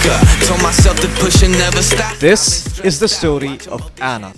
Told myself to push and never stop. This is the story of Anna.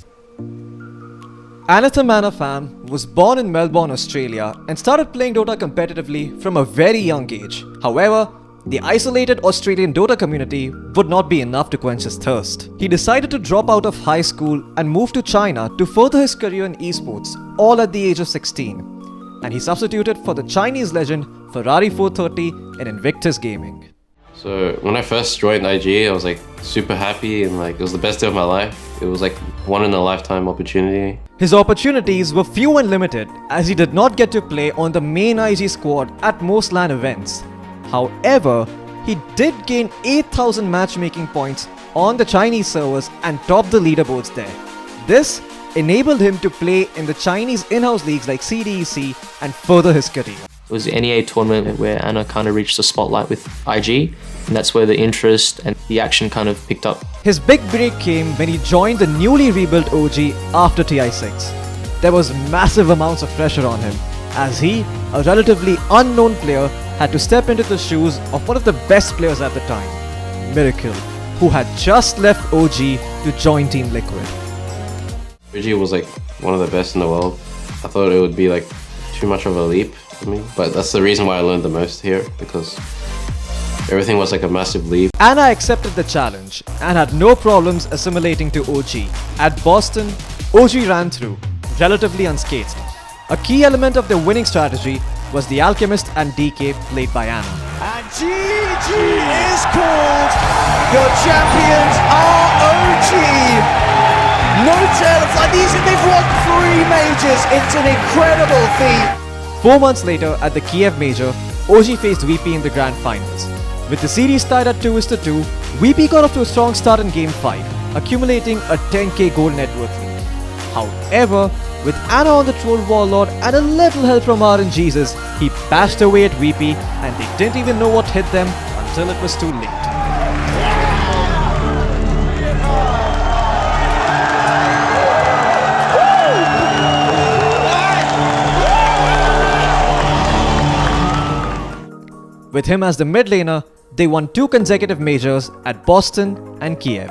Anna Pham was born in Melbourne, Australia and started playing Dota competitively from a very young age. However, the isolated Australian Dota community would not be enough to quench his thirst. He decided to drop out of high school and move to China to further his career in esports, all at the age of 16. And he substituted for the Chinese legend Ferrari 430 in Invictus Gaming. So when I first joined IG, I was like super happy and like it was the best day of my life. It was like one in a lifetime opportunity. His opportunities were few and limited as he did not get to play on the main IG squad at most LAN events. However, he did gain 8,000 matchmaking points on the Chinese servers and topped the leaderboards there. This enabled him to play in the Chinese in-house leagues like CDEC and further his career. It was the NEA tournament where Anna kind of reached the spotlight with IG, and that's where the interest and the action kind of picked up. His big break came when he joined the newly rebuilt OG after TI6. There was massive amounts of pressure on him, as he, a relatively unknown player, had to step into the shoes of one of the best players at the time, Miracle, who had just left OG to join Team Liquid. OG was like one of the best in the world. I thought it would be like too much of a leap for me, but that's the reason why I learned the most here, because everything was like a massive leap. Anna accepted the challenge and had no problems assimilating to OG. At Boston, OG ran through, relatively unscathed. A key element of their winning strategy was the Alchemist and DK played by Anna. And GG is called. Your champions are OG. No tales like these. They've won 3 majors. It's an incredible feat. 4 months later, at the Kiev Major, OG faced VP in the Grand Finals. With the series tied at 2-2, VP got off to a strong start in Game 5, accumulating a 10k gold net worth lead. However, with Anna on the Troll Warlord and a little help from RNGesus, he bashed away at VP and they didn't even know what hit them until it was too late. With him as the mid laner, they won 2 consecutive majors at Boston and Kiev.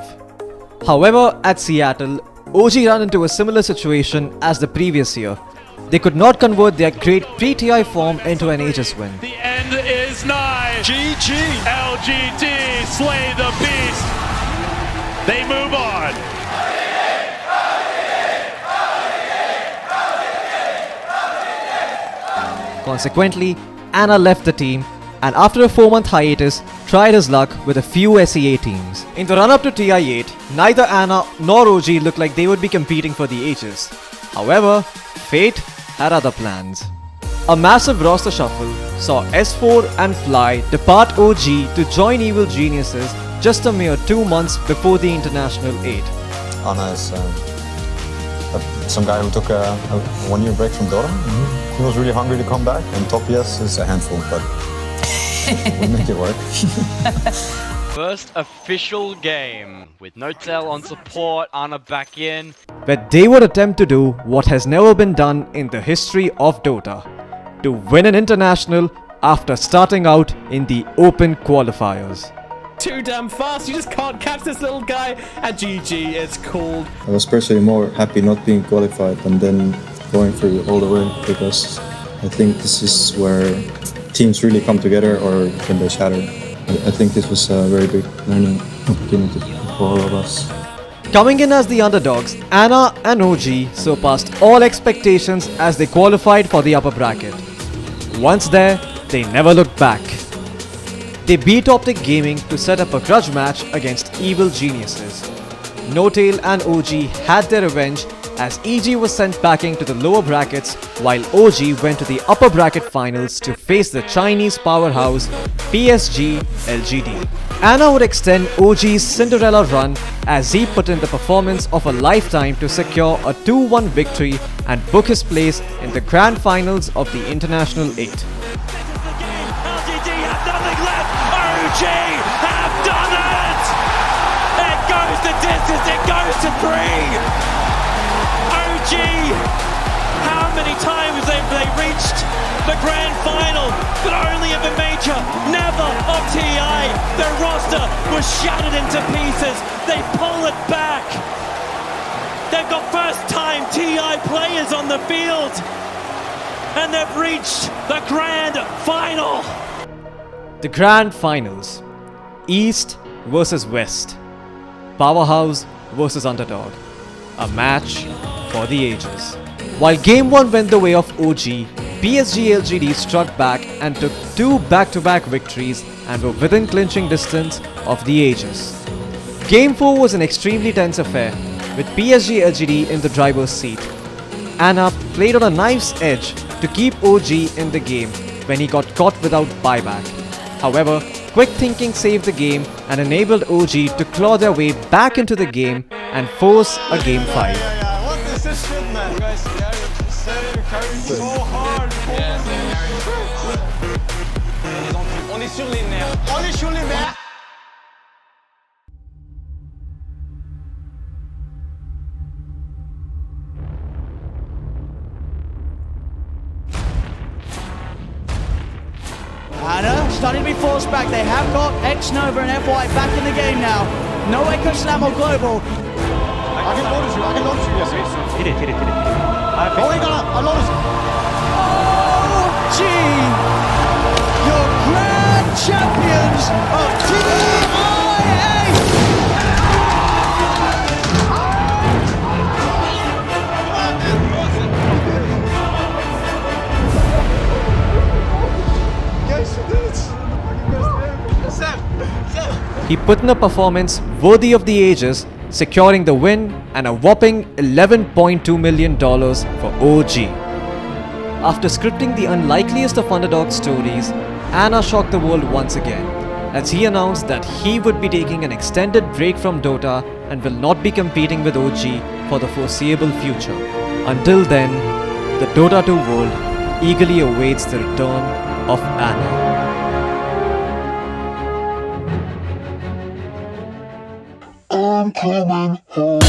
However, at Seattle, OG ran into a similar situation as the previous year. They could not convert their great pre-TI form into an Aegis win. The end is nigh. GG. LGD slay the beast. They move on. Consequently, Anna left the team and after a 4-month hiatus, tried his luck with a few SEA teams. In the run-up to TI8, neither Anna nor OG looked like they would be competing for the Aegis. However, fate had other plans. A massive roster shuffle saw S4 and Fly depart OG to join Evil Geniuses just a mere 2 months before the International 8. Anna is some guy who took a 1-year break from Dota. He was really hungry to come back, and Top Yes is a handful, but we'll make it work. First official game with Notel on support, Anna back in. Where they would attempt to do what has never been done in the history of Dota, to win an international after starting out in the open qualifiers. Too damn fast, you just can't catch this little guy, and GG it's called. I was personally more happy not being qualified and then going through all the way, because I think this is where teams really come together, or when they shatter. I think this was a very big learning opportunity for all of us. Coming in as the underdogs, Anna and OG surpassed all expectations as they qualified for the upper bracket. Once there, they never looked back. They beat Optic Gaming to set up a grudge match against Evil Geniuses. Notail and OG had their revenge as EG was sent packing to the lower brackets while OG went to the upper bracket finals to face the Chinese powerhouse PSG LGD. Anna would extend OG's Cinderella run as he put in the performance of a lifetime to secure a 2-1 victory and book his place in the grand finals of the International 8. LGD have nothing left. OG have done it. It goes the distance. It goes to 3. OG, how many times have they reached the grand final, but only only of a major, never of TI. Their roster was shattered into pieces. They pull it back. They've got first-time TI players on the field. And they've reached the grand final. The grand finals. East versus West. Powerhouse versus underdog. A match for the ages. While Game 1 went the way of OG, PSG LGD struck back and took 2 back-to-back victories and were within clinching distance of the Aegis. Game 4 was an extremely tense affair, with PSG LGD in the driver's seat. Anna played on a knife's edge to keep OG in the game when he got caught without buyback. However, quick thinking saved the game and enabled OG to claw their way back into the game and force a Game 5. What is this shit, man? Guys, so hard. On est sur les nerfs. On est sur les nerfs. Anna starting to be forced back. They have got X-Nova and FY back in the game now. No Echo Slam or Global. I can notice you, yes. Hit it. Oh, he got I noticed. OG, your grand champions of TIA. He put in a performance worthy of the Aegis, securing the win and a whopping $11.2 million for OG. After scripting the unlikeliest of underdog stories, Anna shocked the world once again, as he announced that he would be taking an extended break from Dota and will not be competing with OG for the foreseeable future. Until then, the Dota 2 world eagerly awaits the return of Anna. I'm coming home.